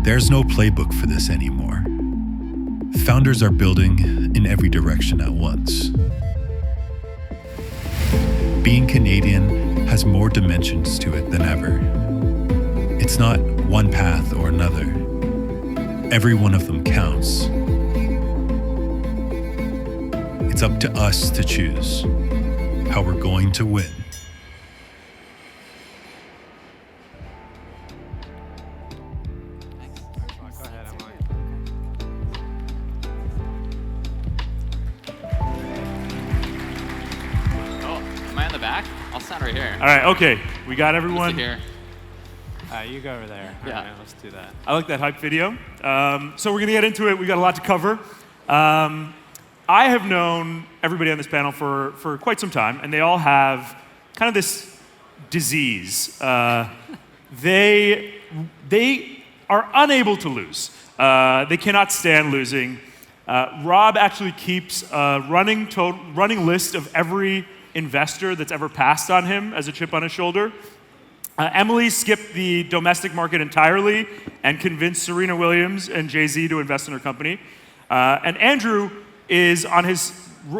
There's no playbook for this anymore. Founders are building in every direction at once. Being Canadian has more dimensions to it than ever. It's not one path or another. Every one of them counts. It's up to us to choose how we're going to win. All right, okay. We got everyone. Here. You go over there. Yeah. All right, let's do that. I like that hype video. So we're going to get into it. We got a lot to cover. I have known everybody on this panel for quite some time, and they all have kind of this disease. They are unable to lose. They cannot stand losing. Rob actually keeps a running list of every investor that's ever passed on him as a chip on his shoulder. Emily skipped the domestic market entirely and convinced Serena Williams and Jay-Z to invest in her company. And Andrew is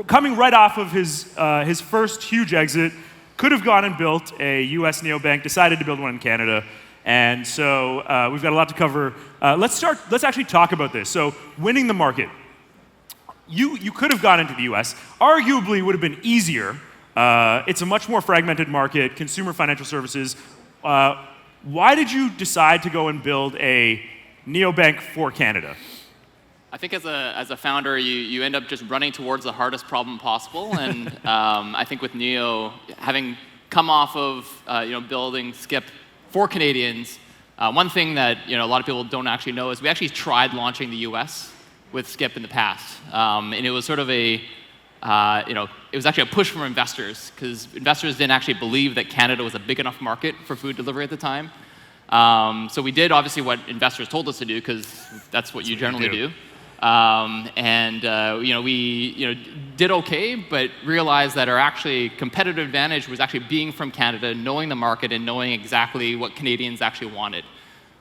coming right off of his first huge exit, could have gone and built a US neobank, decided to build one in Canada. And so we've got a lot to cover. Let's actually talk about this. So winning the market. You could have gone into the US. Arguably would have been easier. It's a much more fragmented market, consumer financial services. Why did you decide to go and build a neobank for Canada? I think as a founder, you end up just running towards the hardest problem possible. And I think with Neo, having come off of building Skip for Canadians, one thing that a lot of people don't actually know is we actually tried launching the US with Skip in the past. And it was sort of it was actually a push from investors, because investors didn't actually believe that Canada was a big enough market for food delivery at the time. So we did obviously what investors told us to do, because that's what you generally do. We did okay, but realized that our actually competitive advantage was actually being from Canada, knowing the market, and knowing exactly what Canadians actually wanted.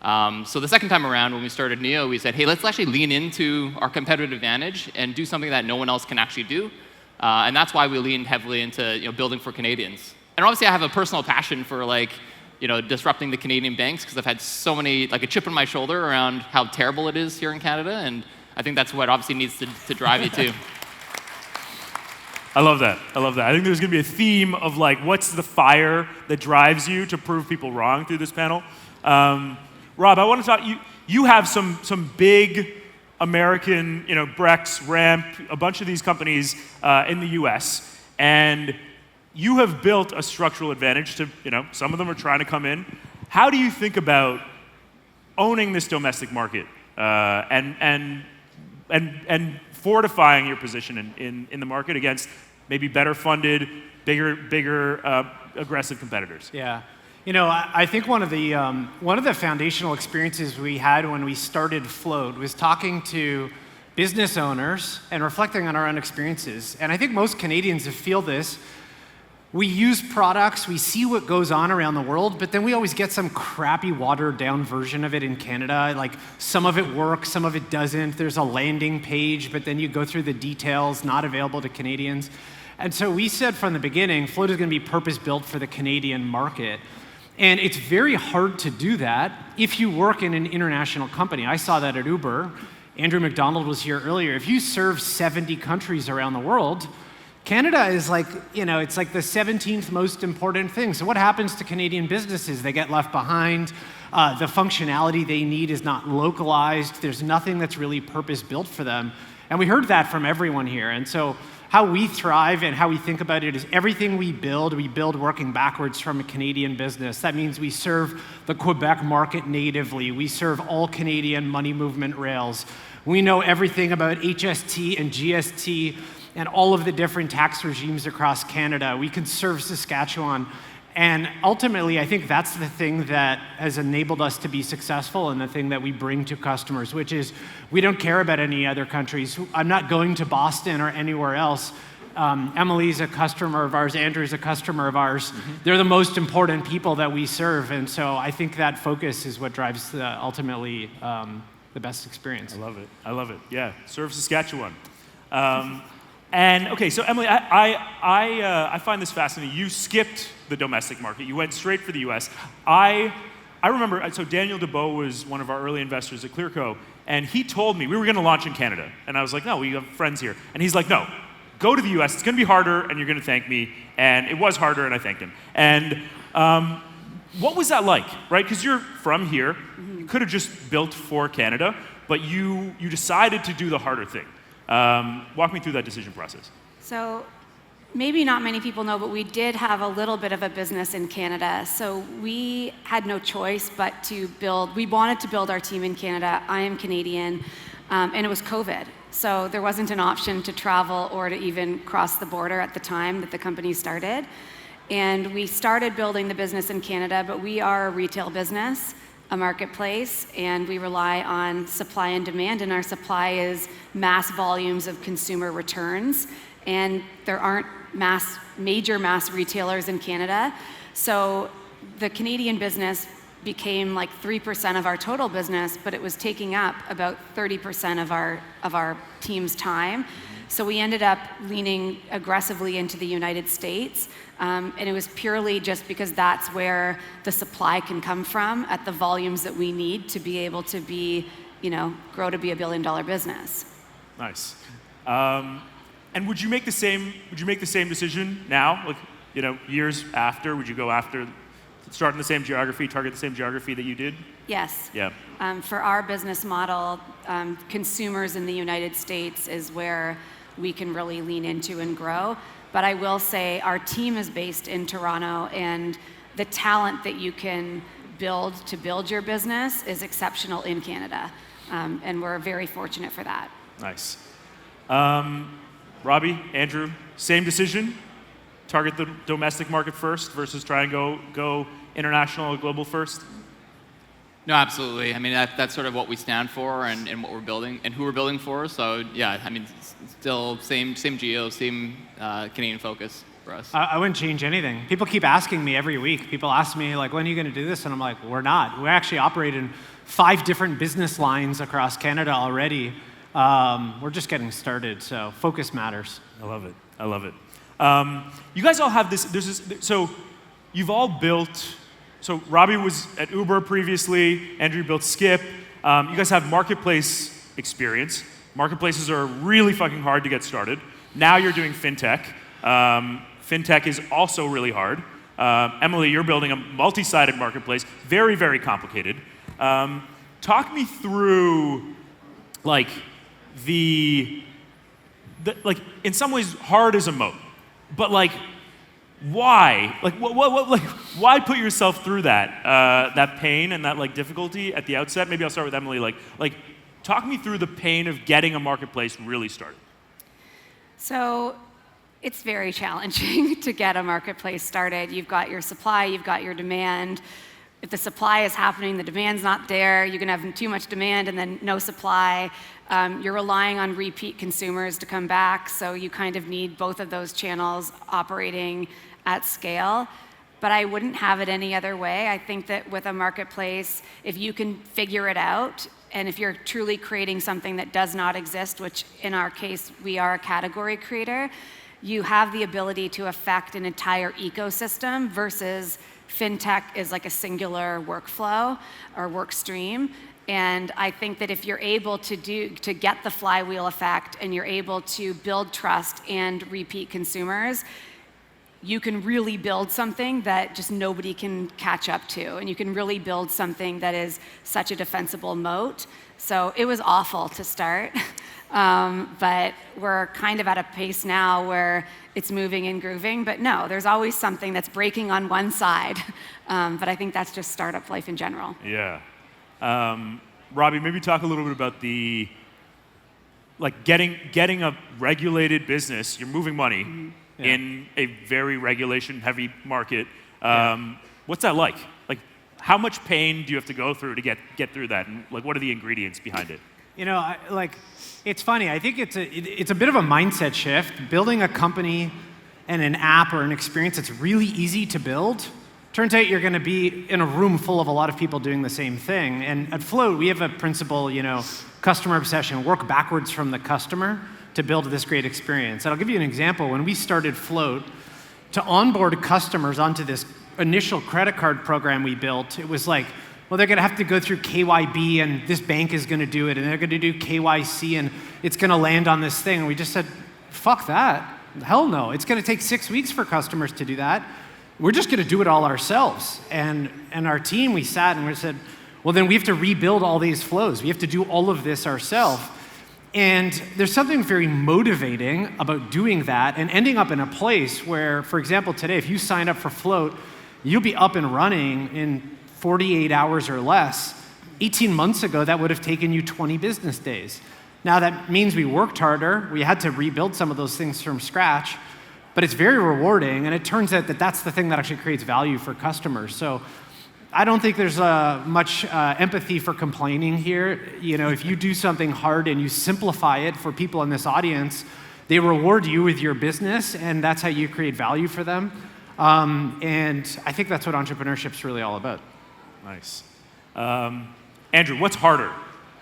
So the second time around, when we started Neo, we said, hey, let's actually lean into our competitive advantage and do something that no one else can actually do. And that's why we leaned heavily into building for Canadians. And obviously, I have a personal passion for disrupting the Canadian banks, because I've had so many, a chip on my shoulder around how terrible it is here in Canada, and I think that's what obviously needs to drive you too. I love that. I think there's going to be a theme of what's the fire that drives you to prove people wrong through this panel. Rob, I want to talk. You have some big American, Brex, Ramp, a bunch of these companies in the U.S., and you have built a structural advantage to, some of them are trying to come in. How do you think about owning this domestic market and fortifying your position in the market against maybe better funded, bigger, aggressive competitors? Yeah. I think one of the foundational experiences we had when we started Float was talking to business owners and reflecting on our own experiences. And I think most Canadians feel this. We use products, we see what goes on around the world, but then we always get some crappy watered down version of it in Canada. Some of it works, some of it doesn't. There's a landing page, but then you go through the details, not available to Canadians. And so we said from the beginning, Float is going to be purpose-built for the Canadian market. And it's very hard to do that if you work in an international company. I saw that at Uber. Andrew McDonald was here earlier. If you serve 70 countries around the world, Canada is it's like the 17th most important thing. So what happens to Canadian businesses? They get left behind. The functionality they need is not localized. There's nothing that's really purpose-built for them. And we heard that from everyone here. And so how we thrive and how we think about it is everything we build working backwards from a Canadian business. That means we serve the Quebec market natively. We serve all Canadian money movement rails. We know everything about HST and GST and all of the different tax regimes across Canada. We can serve Saskatchewan. And ultimately, I think that's the thing that has enabled us to be successful and the thing that we bring to customers, which is we don't care about any other countries. I'm not going to Boston or anywhere else. Emily's a customer of ours, Andrew's a customer of ours. They're the most important people that we serve, and so I think that focus is what drives ultimately the best experience. I love it. I love it. Yeah, serve Saskatchewan. And okay, so Emily, I find this fascinating. You skipped the domestic market. You went straight for the U.S. I remember, so Daniel DeBow was one of our early investors at Clearco, and he told me we were going to launch in Canada. And I was like, no, we have friends here. And he's like, no, go to the US. It's going to be harder, and you're going to thank me. And it was harder, and I thanked him. And what was that like, right? Because you're from here. You could have just built for Canada, but you decided to do the harder thing. Walk me through that decision process. So maybe not many people know, but we did have a little bit of a business in Canada. So we had no choice but to build. We wanted to build our team in Canada. I am Canadian, and it was COVID. So there wasn't an option to travel or to even cross the border at the time that the company started. And we started building the business in Canada, but we are a retail business, a marketplace, and we rely on supply and demand, and our supply is mass volumes of consumer returns. And there aren't major mass retailers in Canada. So the Canadian business became like 3% of our total business, but it was taking up about 30% of our team's time. So we ended up leaning aggressively into the United States. And it was purely just because that's where the supply can come from at the volumes that we need to be able to be, grow to be $1 billion business. Nice. And would you make the same decision now, like, years after? Would you go after, start in the same geography, target the same geography that you did? Yes. Yeah. For our business model, consumers in the United States is where we can really lean into and grow. But I will say our team is based in Toronto, and the talent that you can build to build your business is exceptional in Canada. And we're very fortunate for that. Nice. Robbie, Andrew, same decision? Target the domestic market first versus try and go international or global first? No, absolutely. I mean, that's sort of what we stand for and what we're building and who we're building for. So yeah, I mean, still same geo, same Canadian focus for us. I wouldn't change anything. People keep asking me every week. People ask me, like, when are you going to do this? And I'm like, we're not. We actually operate in 5 different business lines across Canada already. We're just getting started, so focus matters. I love it. I love it. You guys all have this, so you've all built, so Robbie was at Uber previously, Andrew built Skip. You guys have marketplace experience. Marketplaces are really fucking hard to get started. Now you're doing fintech. Fintech is also really hard. Emily, you're building a multi-sided marketplace, very, very complicated. Talk me through, like, like, in some ways, hard is a moat, but like, why? Like, why put yourself through that pain and that like difficulty at the outset? Maybe I'll start with Emily. Like, talk me through the pain of getting a marketplace really started. So, it's very challenging to get a marketplace started. You've got your supply, you've got your demand. If the supply is happening, the demand's not there, you're gonna have too much demand and then no supply. You're relying on repeat consumers to come back, so you kind of need both of those channels operating at scale. But I wouldn't have it any other way. I think that with a marketplace, if you can figure it out, and if you're truly creating something that does not exist, which in our case, we are a category creator, you have the ability to affect an entire ecosystem versus fintech is like a singular workflow or work stream. And I think that if you're able to get the flywheel effect and you're able to build trust and repeat consumers, you can really build something that just nobody can catch up to. And you can really build something that is such a defensible moat. So it was awful to start. But we're kind of at a pace now where it's moving and grooving. But no, there's always something that's breaking on one side. But I think that's just startup life in general. Yeah. Robbie, maybe talk a little bit about getting a regulated business. You're moving money in a very regulation-heavy market. What's that like? Like, how much pain do you have to go through to get through that? And like, what are the ingredients behind it? It's funny. I think it's a bit of a mindset shift. Building a company and an app or an experience that's really easy to build, turns out you're going to be in a room full of a lot of people doing the same thing. And at Float, we have a principle, customer obsession, work backwards from the customer to build this great experience. And I'll give you an example. When we started Float, to onboard customers onto this initial credit card program we built, it was like, well, they're going to have to go through KYB, and this bank is going to do it, and they're going to do KYC, and it's going to land on this thing. And we just said, fuck that. Hell no. It's going to take 6 weeks for customers to do that. We're just going to do it all ourselves. And our team, we sat and we said, well, then we have to rebuild all these flows. We have to do all of this ourselves. And there's something very motivating about doing that and ending up in a place where, for example, today, if you sign up for Float, you'll be up and running in 48 hours or less. 18 months ago, that would have taken you 20 business days. Now, that means we worked harder. We had to rebuild some of those things from scratch, but it's very rewarding, and it turns out that that's the thing that actually creates value for customers. So I don't think there's much empathy for complaining here. If you do something hard and you simplify it for people in this audience, they reward you with your business, and that's how you create value for them. And I think that's what entrepreneurship's really all about. Nice. Andrew, what's harder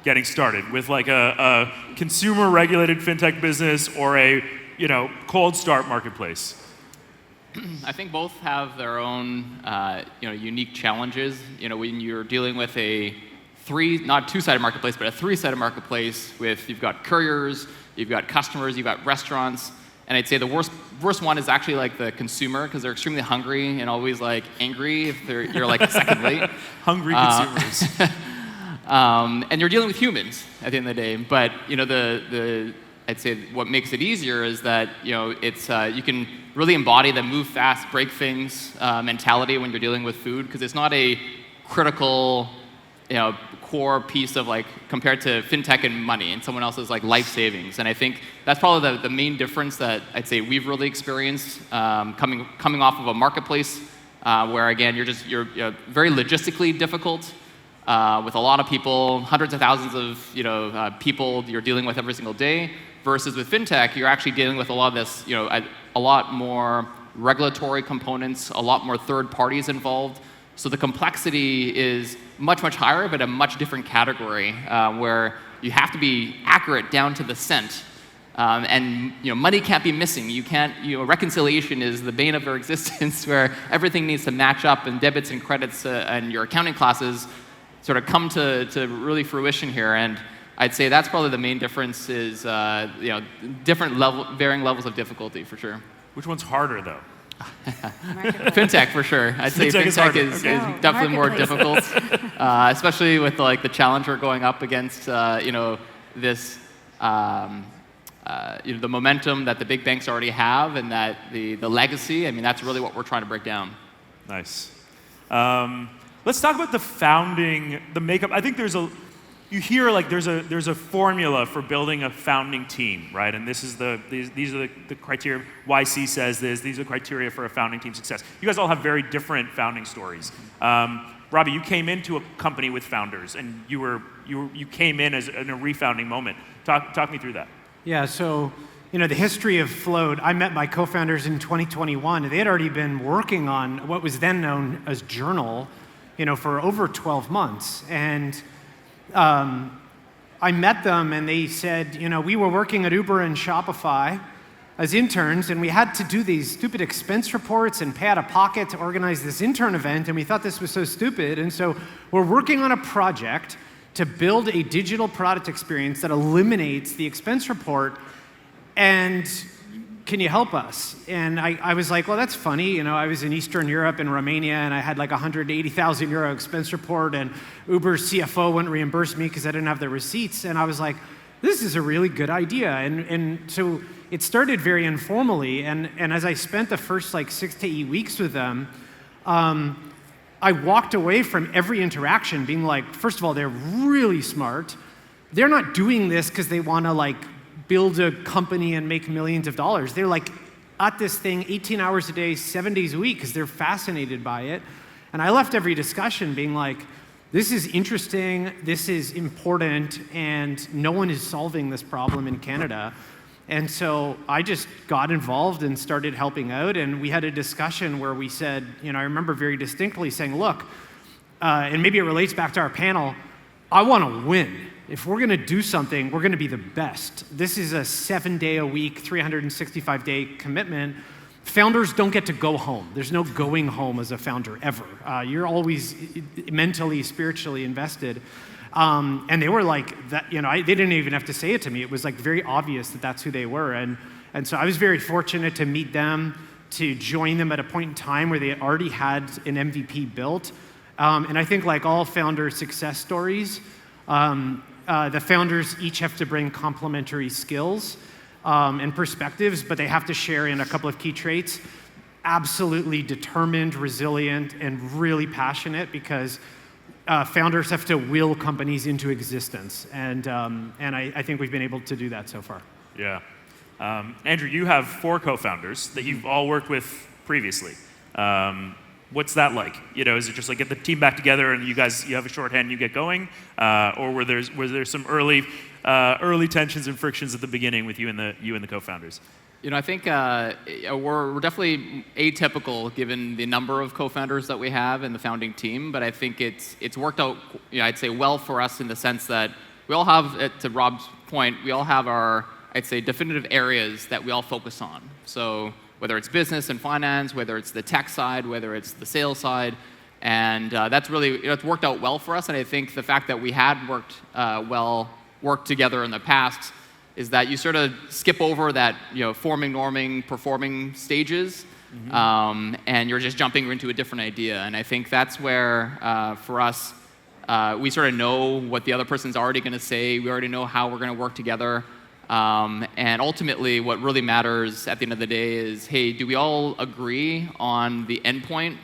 getting started with like a consumer-regulated fintech business or a cold start marketplace? I think both have their own unique challenges. When you're dealing with a not two-sided marketplace, but a three-sided marketplace you've got couriers, you've got customers, you've got restaurants. And I'd say the worst one is actually like the consumer, because they're extremely hungry and always like angry if you're like a second late. Hungry consumers. And you're dealing with humans at the end of the day. But I'd say what makes it easier is that it's you can really embody the move fast, break things mentality when you're dealing with food, because it's not a critical core piece of compared to fintech and money and someone else's life savings. And I think that's probably the main difference that I'd say we've really experienced coming off of a marketplace where again you're very logistically difficult with a lot of people, hundreds of thousands of people you're dealing with every single day. Versus with fintech, you're actually dealing with a lot of this, a lot more regulatory components, a lot more third parties involved. So the complexity is much, much higher, but a much different category where you have to be accurate down to the cent. And money can't be missing. You can't, reconciliation is the bane of our existence, where everything needs to match up, and debits and credits and your accounting classes sort of come to really fruition here. And I'd say that's probably the main difference is, varying levels of difficulty for sure. Which one's harder though? Fintech for sure. I'd say fintech is definitely more difficult, especially with the challenge we're going up against. This the momentum that the big banks already have, and that the legacy. I mean, that's really what we're trying to break down. Nice. Let's talk about the founding, the makeup. I think you hear there's a formula for building a founding team, right? And these are the criteria. YC says this. These are the criteria for a founding team success. You guys all have very different founding stories. Robbie, you came into a company with founders, and you came in in a refounding moment. Talk me through that. Yeah. So the history of Float. I met my co-founders in 2021. They had already been working on what was then known as Journal, for over 12 months, and I met them and they said, we were working at Uber and Shopify as interns, and we had to do these stupid expense reports and pay out of pocket to organize this intern event, and we thought this was so stupid. And so we're working on a project to build a digital product experience that eliminates the expense report, and can you help us? And I was like, well, that's funny. I was in Eastern Europe in Romania, and I had 180,000 euro expense report, and Uber's CFO wouldn't reimburse me because I didn't have the receipts. And I was like, this is a really good idea. And so it started very informally. And as I spent the first 6 to 8 weeks with them, I walked away from every interaction being like, first of all, they're really smart. They're not doing this because they want to build a company and make millions of dollars. They're at this thing 18 hours a day, 7 days a week, because they're fascinated by it. And I left every discussion being like, this is interesting, this is important, and no one is solving this problem in Canada. And so I just got involved and started helping out, and we had a discussion where we said, I remember very distinctly saying, look, and maybe it relates back to our panel, I want to win. If we're going to do something, we're going to be the best. This is a 7-day-a-week, 365-day commitment. Founders don't get to go home. There's no going home as a founder ever. You're always mentally, spiritually invested. And they were like that. They didn't even have to say it to me. It was like very obvious that that's who they were. And so I was very fortunate to meet them, to join them at a point in time where they already had an MVP built. And I think like all founder success stories, the founders each have to bring complementary skills and perspectives, but they have to share in a couple of key traits. Absolutely determined, resilient, and really passionate, because founders have to will companies into existence. And I think we've been able to do that so far. Yeah. Andrew, you have 4 co-founders that you've all worked with previously. What's that like? Is it just like get the team back together and you have a shorthand and you get going? Or were there some early tensions and frictions at the beginning with you and the co-founders? I think we're definitely atypical given the number of co-founders that we have in the founding team, but I think it's worked out, I'd say, well for us in the sense that we all have, to Rob's point, we all have our, I'd say, definitive areas that we all focus on. So whether it's business and finance, whether it's the tech side, whether it's the sales side, and that's really, it's worked out well for us. And I think the fact that we had worked together in the past is that you sort of skip over that, forming, norming, performing stages, and you're just jumping into a different idea. And I think that's where, for us, we sort of know what the other person's already going to say. We already know how we're going to work together. And ultimately, what really matters at the end of the day is, hey, do we all agree on the endpoint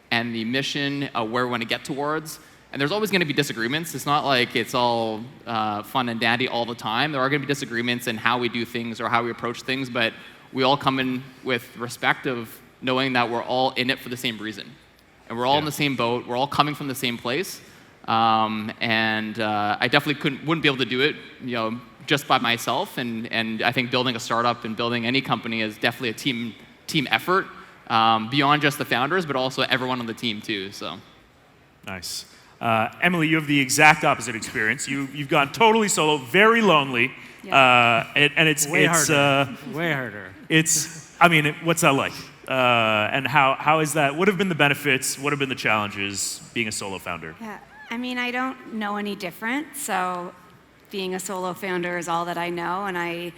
and the mission of where we want to get towards? And there's always going to be disagreements. It's not like it's all fun and dandy all the time. There are going to be disagreements in how we do things or how we approach things, but we all come in with respect of knowing that we're all in it for the same reason. And we're all in the same boat. We're all coming from the same place. I definitely wouldn't be able to do it, just by myself. And I think building a startup and building any company is definitely a team effort, beyond just the founders, but also everyone on the team too. So, nice. Emily, you have the exact opposite experience. You've gone totally solo, very lonely, and it's way harder. What's that like? And how is that? What have been the benefits? What have been the challenges being a solo founder? Yeah, I don't know any different. So, being a solo founder is all that I know, and I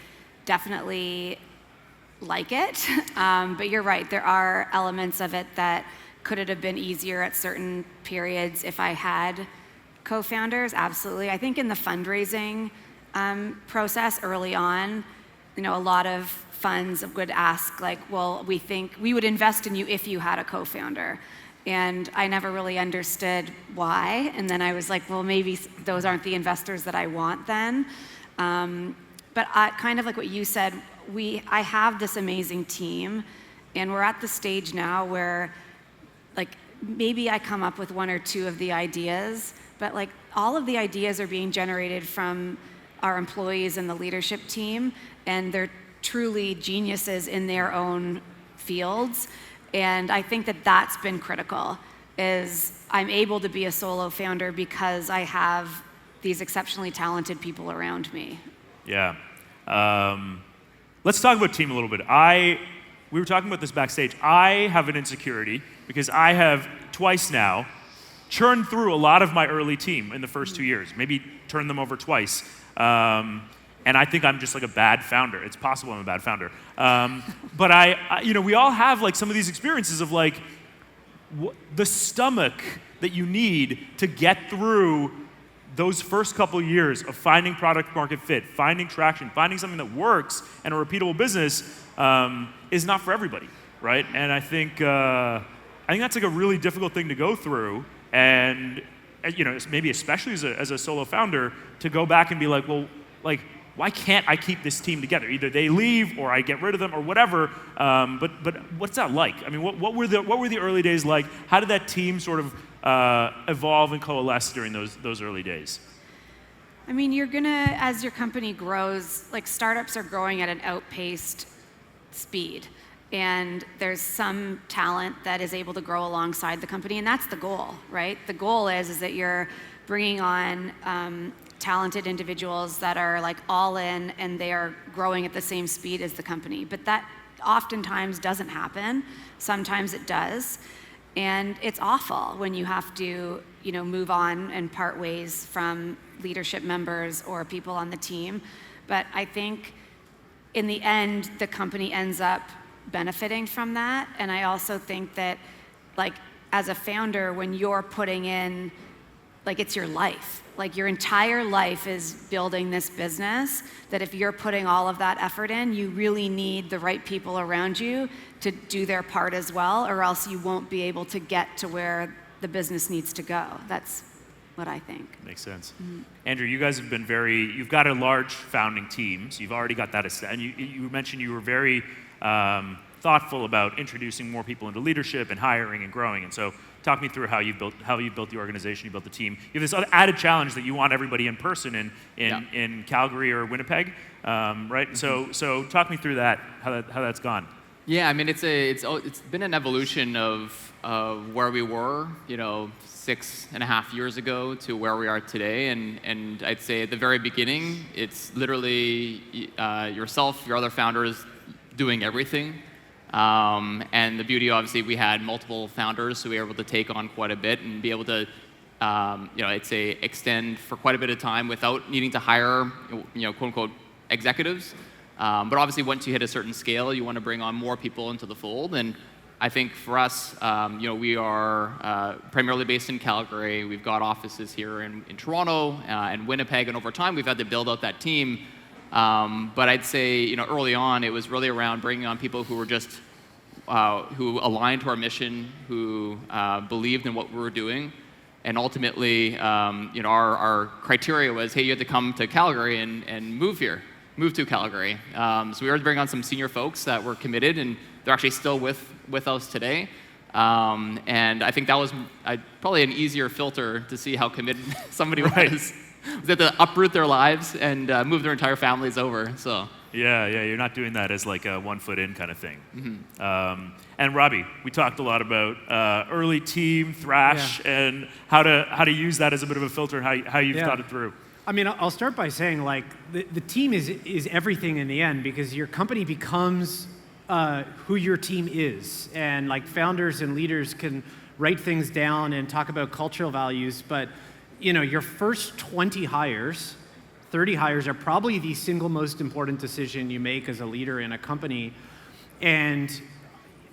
definitely like it. But you're right, there are elements of it that could it have been easier at certain periods if I had co-founders? Absolutely. I think in the fundraising process early on, a lot of funds would ask, like, well, we think we would invest in you if you had a co-founder. And I never really understood why. And then I was like, well, maybe those aren't the investors that I want then. But kind of like what you said, I have this amazing team, and we're at the stage now where, like, maybe I come up with 1 or 2 of the ideas, but like all of the ideas are being generated from our employees and the leadership team, and they're truly geniuses in their own fields. And I think that that's been critical, is I'm able to be a solo founder because I have these exceptionally talented people around me. Yeah. Let's talk about team a little bit. We were talking about this backstage. I have an insecurity because I have twice now churned through a lot of my early team in the first 2 years, maybe turned them over twice. And I think I'm just like a bad founder. It's possible I'm a bad founder. But we all have like some of these experiences of like the stomach that you need to get through those first couple of years of finding product market fit, finding traction, finding something that works and a repeatable business is not for everybody, right? And I think that's like a really difficult thing to go through, and maybe especially as a solo founder, to go back and be like, well, like, why can't I keep this team together? Either they leave or I get rid of them or whatever. But what's that like? I mean, what were the early days like? How did that team sort of evolve and coalesce during those early days? I mean, you're gonna, as your company grows, like startups are growing at an outpaced speed. And there's some talent that is able to grow alongside the company, and that's the goal, right? The goal is that you're bringing on talented individuals that are like all in and they are growing at the same speed as the company. But that oftentimes doesn't happen. Sometimes it does. And it's awful when you have to, move on and part ways from leadership members or people on the team. But I think in the end, the company ends up benefiting from that. And I also think that, like, as a founder, when you're putting in, like, it's your life. Like, your entire life is building this business, that if you're putting all of that effort in, you really need the right people around you to do their part as well, or else you won't be able to get to where the business needs to go. That's what I think. Makes sense. Mm-hmm. Andrew, you guys have been you've got a large founding team, so you've already got that established. And you mentioned you were very thoughtful about introducing more people into leadership and hiring and growing. And so talk me through how you built the organization, you built the team. You have this other added challenge that you want everybody in person in Calgary or Winnipeg, right? Mm-hmm. So talk me through that, how that's gone. Yeah, I mean, it's been an evolution of where we were, 6.5 years ago to where we are today. And I'd say at the very beginning, it's literally yourself, your other founders doing everything. And the beauty, obviously, we had multiple founders, so we were able to take on quite a bit and be able to, I'd say, extend for quite a bit of time without needing to hire, quote unquote, executives. But obviously, once you hit a certain scale, you want to bring on more people into the fold. And I think for us, we are primarily based in Calgary. We've got offices here in Toronto and Winnipeg, and over time, we've had to build out that team. But I'd say, early on, it was really around bringing on people who were just who aligned to our mission, who believed in what we were doing, and ultimately, our criteria was, hey, you have to come to Calgary and move to Calgary. So we were to bring on some senior folks that were committed, and they're actually still with us today. And I think that was probably an easier filter to see how committed somebody was. They had to uproot their lives and move their entire families over. So yeah, you're not doing that as like a 1 foot in kind of thing. Mm-hmm. And Robbie, we talked a lot about early team thrash and how to use that as a bit of a filter and how you've thought it through. I mean, I'll start by saying, like, the team is everything in the end, because your company becomes who your team is, and like founders and leaders can write things down and talk about cultural values, but your first 20 hires, 30 hires are probably the single most important decision you make as a leader in a company. And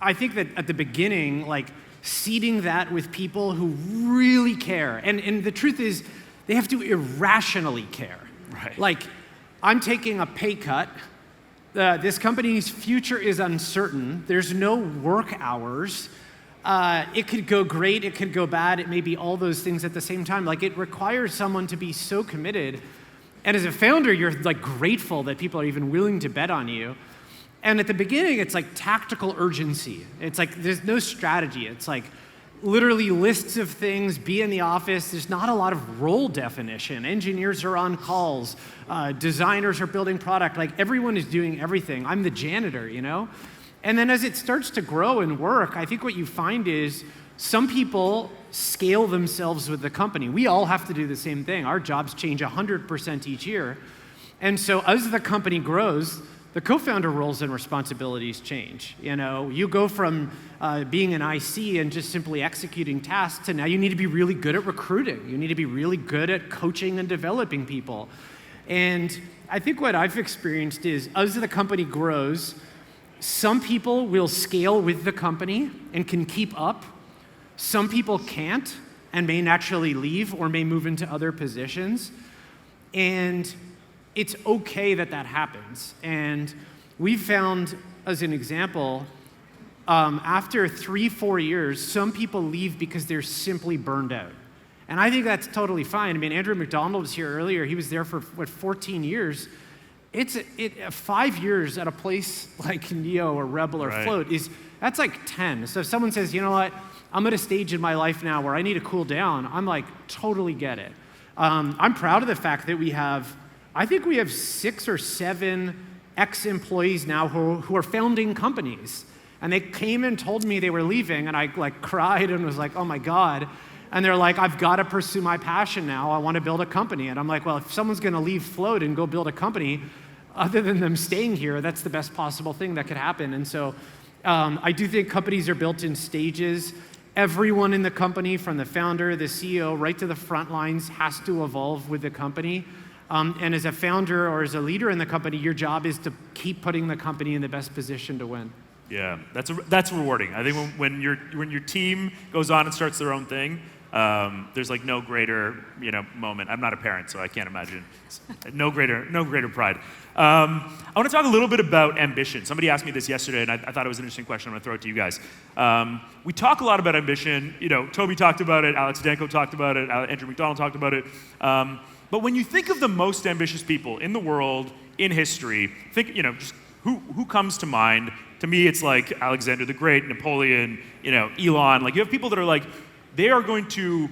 I think that at the beginning, like, seeding that with people who really care, and the truth is, they have to irrationally care. Right. Like, I'm taking a pay cut. This company's future is uncertain. There's no work hours. It could go great, it could go bad, it may be all those things at the same time. Like, it requires someone to be so committed. And as a founder, you're like grateful that people are even willing to bet on you. And at the beginning, it's like tactical urgency. It's like there's no strategy. It's like literally lists of things, be in the office. There's not a lot of role definition. Engineers are on calls. Designers are building product. Like, everyone is doing everything. I'm the janitor, And then as it starts to grow and work, I think what you find is some people scale themselves with the company. We all have to do the same thing. Our jobs change 100% each year. And so as the company grows, the co-founder roles and responsibilities change. You go from being an IC and just simply executing tasks to now you need to be really good at recruiting. You need to be really good at coaching and developing people. And I think what I've experienced is as the company grows, some people will scale with the company and can keep up. Some people can't and may naturally leave or may move into other positions. And it's okay that happens. And we've found, as an example, after 3-4 years, some people leave because they're simply burned out. And I think that's totally fine. I mean, Andrew McDonald was here earlier. He was there for, 14 years. 5 years at a place like Neo or Rebel or Right. Float that's like 10. So if someone says, you know what, I'm at a stage in my life now where I need to cool down. I'm like, totally get it. I'm proud of the fact that I think we have 6 or 7 ex-employees now who are founding companies. And they came and told me they were leaving, and I like cried and was like, oh my God. And they're like, I've got to pursue my passion now. I want to build a company. And I'm like, well, if someone's going to leave Float and go build a company, other than them staying here, that's the best possible thing that could happen. And so I do think companies are built in stages. Everyone in the company, from the founder, the CEO, right to the front lines, has to evolve with the company. And as a founder or as a leader in the company, your job is to keep putting the company in the best position to win. Yeah, that's rewarding. I think when your team goes on and starts their own thing, there's like no greater moment. I'm not a parent, so I can't imagine. No greater pride. I want to talk a little bit about ambition. Somebody asked me this yesterday, and I thought it was an interesting question. I'm going to throw it to you guys. We talk a lot about ambition. Toby talked about it. Alex Danko talked about it. Andrew McDonald talked about it. But when you think of the most ambitious people in the world, in history, think just who comes to mind? To me, it's like Alexander the Great, Napoleon, Elon. Like, you have people that are like, they're going to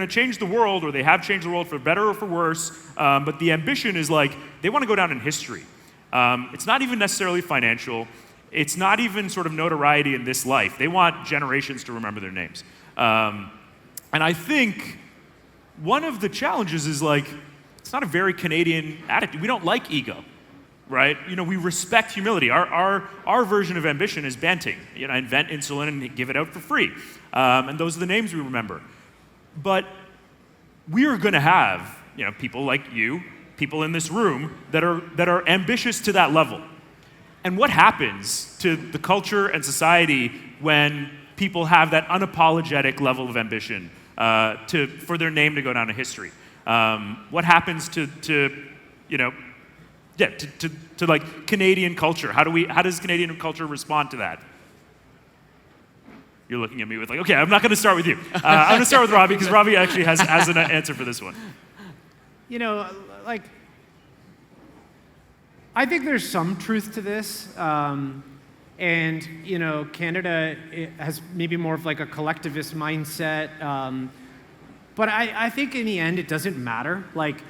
change the world, or they have changed the world for better or for worse. But the ambition is like, they want to go down in history. It's not even necessarily financial. It's not even sort of notoriety in this life. They want generations to remember their names. And I think one of the challenges is like, it's not a very Canadian attitude. We don't like ego. Right? We respect humility. Our version of ambition is Banting. Invent insulin and give it out for free. And those are the names we remember. But we are going to have, people like you, people in this room that are ambitious to that level. And what happens to the culture and society when people have that unapologetic level of ambition for their name to go down in history? What happens to like Canadian culture? How does Canadian culture respond to that? You're looking at me with like, okay, I'm not going to start with you. I'm going to start with Robbie, because Robbie actually has an answer for this one. I think there's some truth to this. And Canada has maybe more of like a collectivist mindset. But I think in the end, it doesn't matter. Like,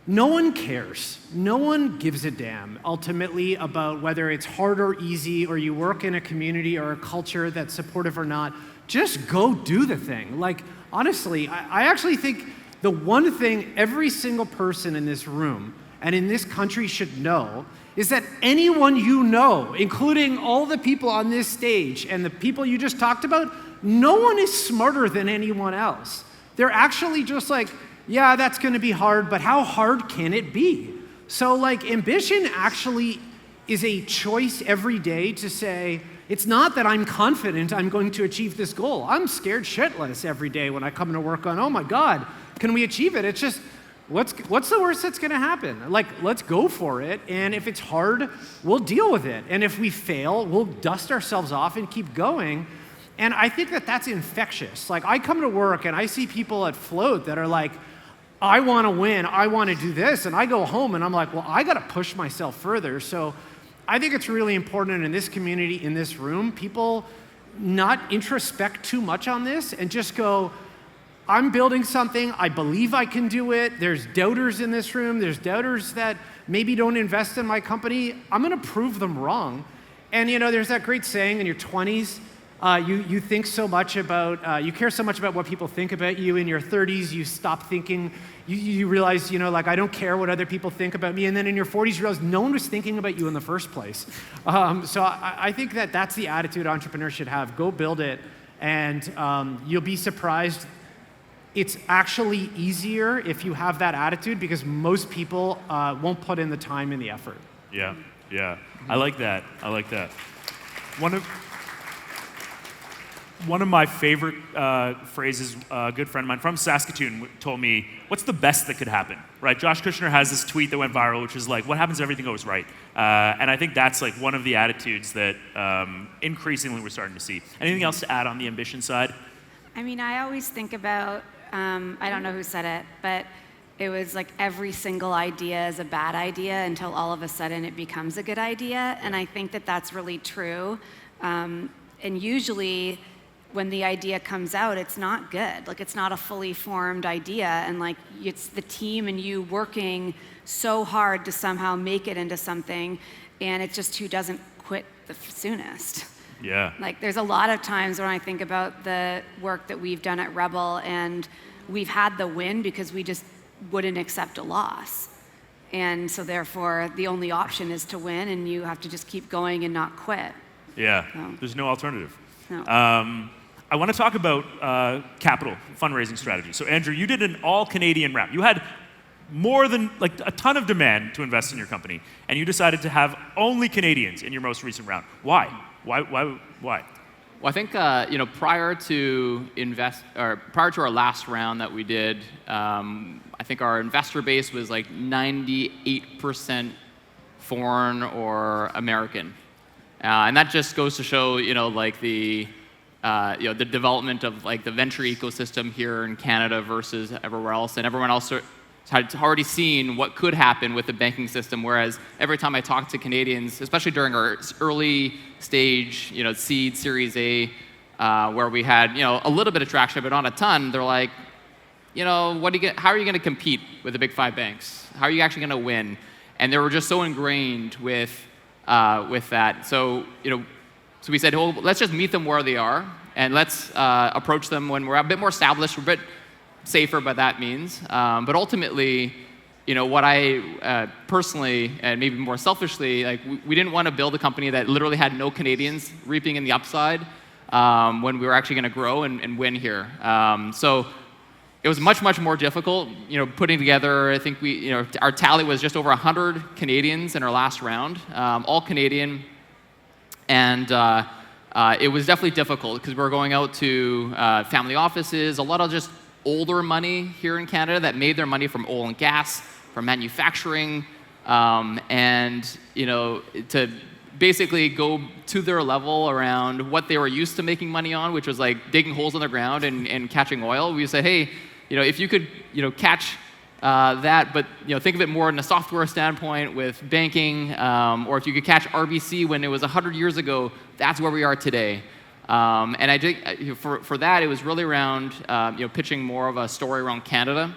no one cares. No one gives a damn, ultimately, about whether it's hard or easy, or you work in a community or a culture that's supportive or not. Just go do the thing. Like, honestly, I actually think the one thing every single person in this room and in this country should know is that anyone you know, including all the people on this stage and the people you just talked about, no one is smarter than anyone else. They're actually just like, yeah, that's going to be hard, but how hard can it be? So, like, ambition actually is a choice every day to say, it's not that I'm confident I'm going to achieve this goal. I'm scared shitless every day when I come to work on, oh my God, can we achieve it? It's just, what's the worst that's going to happen? Like, let's go for it, and if it's hard, we'll deal with it. And if we fail, we'll dust ourselves off and keep going. And I think that that's infectious. Like, I come to work and I see people at Float that are like, I want to win, I want to do this, and I go home and I'm like, well, I got to push myself further. So I think it's really important in this community, in this room, people not introspect too much on this and just go, I'm building something, I believe I can do it. There's doubters in this room, there's doubters that maybe don't invest in my company. I'm going to prove them wrong. And there's that great saying in your 20s, you think so much about, you care so much about what people think about you. In your 30s, you stop thinking, you realize, like, I don't care what other people think about me. And then in your 40s, you realize no one was thinking about you in the first place. So I think that that's the attitude entrepreneurs should have. Go build it, and you'll be surprised. It's actually easier if you have that attitude, because most people won't put in the time and the effort. Yeah. I like that. One of my favorite phrases, a good friend of mine from Saskatchewan told me, what's the best that could happen, right? Josh Kushner has this tweet that went viral, which is like, what happens if everything goes right? And I think that's like one of the attitudes that increasingly we're starting to see. Anything else to add on the ambition side? I mean, I always think about, I don't know who said it, but it was like every single idea is a bad idea until all of a sudden it becomes a good idea. And I think that that's really true. And usually, when the idea comes out, it's not good. Like, it's not a fully formed idea, and like, it's the team and you working so hard to somehow make it into something, and it's just who doesn't quit the soonest. Yeah. Like, there's a lot of times when I think about the work that we've done at Rebel, and we've had the win because we just wouldn't accept a loss. And so therefore, the only option is to win, and you have to just keep going and not quit. Yeah, So. there's no alternative. No. I want to talk about capital fundraising strategy. So Andrew, you did an all-Canadian round. You had more than, like, a ton of demand to invest in your company, and you decided to have only Canadians in your most recent round. Why? Why? Well, I think prior to our last round that we did, I think our investor base was like 98% foreign or American, and that just goes to show the development of like the venture ecosystem here in Canada versus everywhere else, and everyone else had already seen what could happen with the banking system, whereas every time I talk to Canadians, especially during our early stage, seed, Series A, where we had, a little bit of traction, but not a ton, they're like, how are you going to compete with the big 5 banks? How are you actually going to win? And they were just so ingrained with that. So, so we said, well, let's just meet them where they are, and let's approach them when we're a bit more established, we're a bit safer by that means. But ultimately, what I personally, and maybe more selfishly, like we didn't want to build a company that literally had no Canadians reaping in the upside when we were actually going to grow and win here. So it was much, much more difficult, putting together, I think our tally was just over 100 Canadians in our last round, all Canadian. And it was definitely difficult because we were going out to family offices, a lot of just older money here in Canada that made their money from oil and gas, from manufacturing, and to basically go to their level around what they were used to making money on, which was like digging holes in the ground and catching oil. We said, hey, if you could catch that, but think of it more in a software standpoint with banking, or if you could catch RBC when it was 100 years ago, that's where we are today. And I think for that, it was really around pitching more of a story around Canada.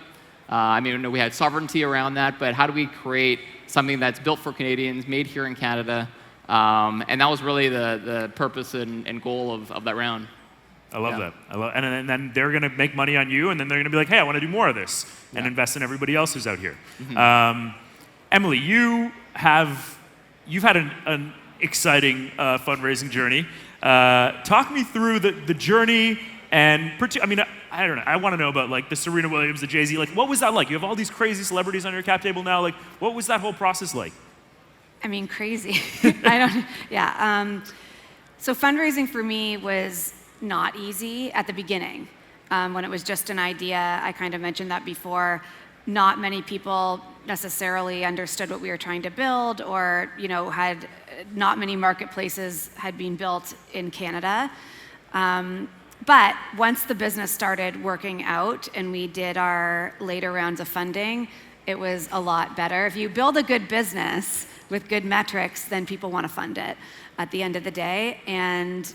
We had sovereignty around that, but how do we create something that's built for Canadians, made here in Canada? And that was really the purpose and goal of that round. I love that. And then they're going to make money on you, and then they're going to be like, hey, I want to do more of this, and invest in everybody else who's out here. Mm-hmm. Emily, you've had an exciting fundraising journey. Talk me through the journey, and I don't know. I want to know about like the Serena Williams, the Jay-Z. Like, what was that like? You have all these crazy celebrities on your cap table now. Like, what was that whole process like? Crazy. So fundraising for me was not easy at the beginning. When it was just an idea, I kind of mentioned that before. Not many people necessarily understood what we were trying to build, or had not many marketplaces had been built in Canada. But once the business started working out and we did our later rounds of funding, it was a lot better. If you build a good business with good metrics, then people want to fund it at the end of the day. And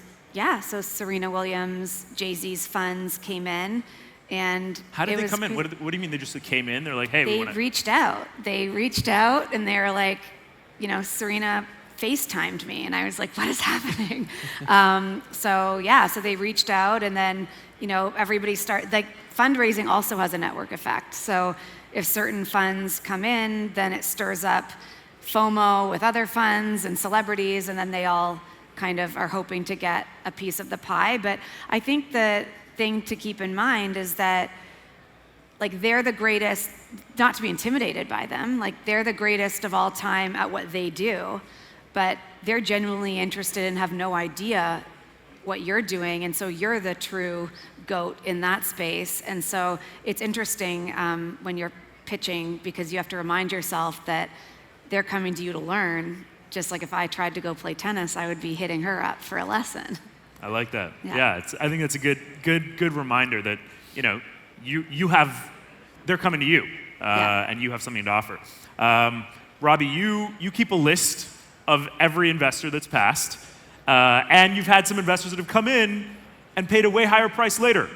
so Serena Williams, Jay-Z's funds came in. And how did they come in? What do you mean they just came in? They're like, hey, they reached out. They reached out, and they were like, Serena FaceTimed me, and I was like, what is happening? So they reached out, and then everybody started. Like, fundraising also has a network effect. So if certain funds come in, then it stirs up FOMO with other funds and celebrities, and then they all kind of are hoping to get a piece of the pie. But I think the thing to keep in mind is that, like, they're the greatest, not to be intimidated by them, like, they're the greatest of all time at what they do, but they're genuinely interested and have no idea what you're doing, and so you're the true GOAT in that space. And so it's interesting when you're pitching, because you have to remind yourself that they're coming to you to learn. Just like if I tried to go play tennis, I would be hitting her up for a lesson. I like that. Yeah. I think that's a good reminder that they're coming to you, and you have something to offer. Robbie, you keep a list of every investor that's passed, and you've had some investors that have come in and paid a way higher price later.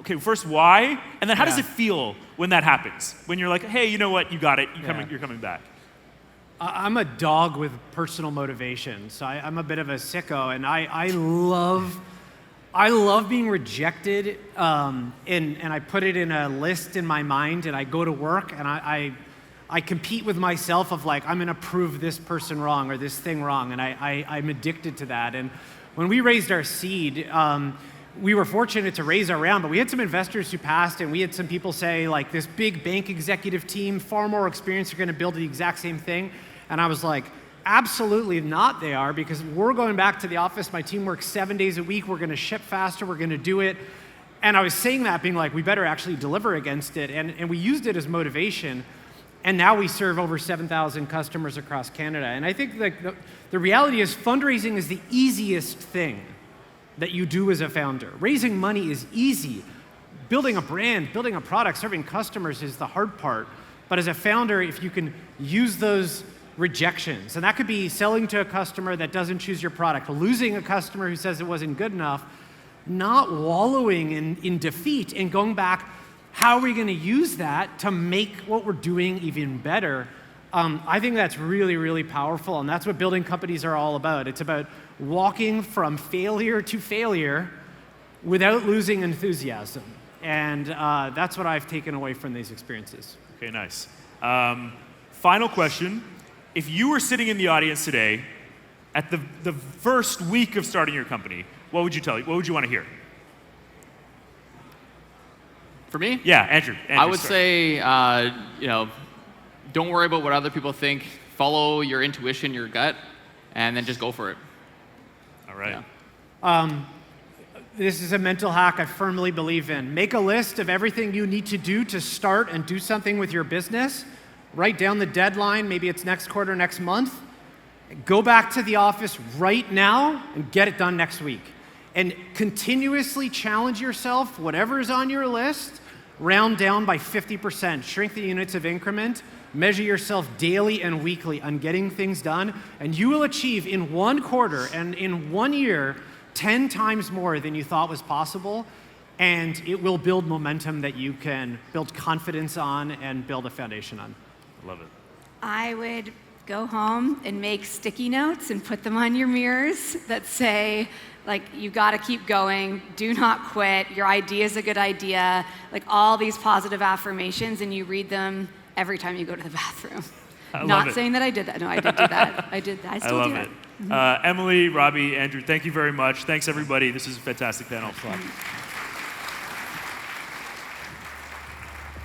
Okay, first, why? And then how does it feel when that happens? When you're like, hey, you know what, you got it, you're coming back. I'm a dog with personal motivation, so I'm a bit of a sicko, and I love being rejected, and I put it in a list in my mind, and I go to work, and I compete with myself of like, I'm gonna prove this person wrong or this thing wrong, and I'm addicted to that. And when we raised our seed, we were fortunate to raise our round, but we had some investors who passed, and we had some people say, like, this big bank executive team, far more experience, are gonna build the exact same thing. And I was like, absolutely not they are, because we're going back to the office, my team works 7 days a week, we're gonna ship faster, we're gonna do it. And I was saying that being like, we better actually deliver against it, and we used it as motivation. And now we serve over 7,000 customers across Canada. And I think like the reality is fundraising is the easiest thing that you do as a founder. Raising money is easy. Building a brand, building a product, serving customers is the hard part. But as a founder, if you can use those rejections, and that could be selling to a customer that doesn't choose your product, losing a customer who says it wasn't good enough, not wallowing in defeat and going back, how are we going to use that to make what we're doing even better? I think that's really, really powerful, and that's what building companies are all about. It's about walking from failure to failure without losing enthusiasm. And that's what I've taken away from these experiences. Okay, nice. Final question. If you were sitting in the audience today at the first week of starting your company, what would you tell you? What would you want to hear? For me? Yeah, Andrew I would say, don't worry about what other people think. Follow your intuition, your gut, and then just go for it. All right. Yeah. This is a mental hack I firmly believe in. Make a list of everything you need to do to start and do something with your business. Write down the deadline, maybe it's next quarter, next month. Go back to the office right now and get it done next week. And continuously challenge yourself, whatever is on your list, round down by 50%, shrink the units of increment, measure yourself daily and weekly on getting things done, and you will achieve in 1 quarter and in 1 year 10 times more than you thought was possible, and it will build momentum that you can build confidence on and build a foundation on. I love it. I would go home and make sticky notes and put them on your mirrors that say, like, you gotta keep going, do not quit, your idea is a good idea, like all these positive affirmations, and you read them every time you go to the bathroom. Not saying that I did that. No, I did do that. I did that. I still do it. Emily, Robbie, Andrew, thank you very much. Thanks, everybody. This is a fantastic panel.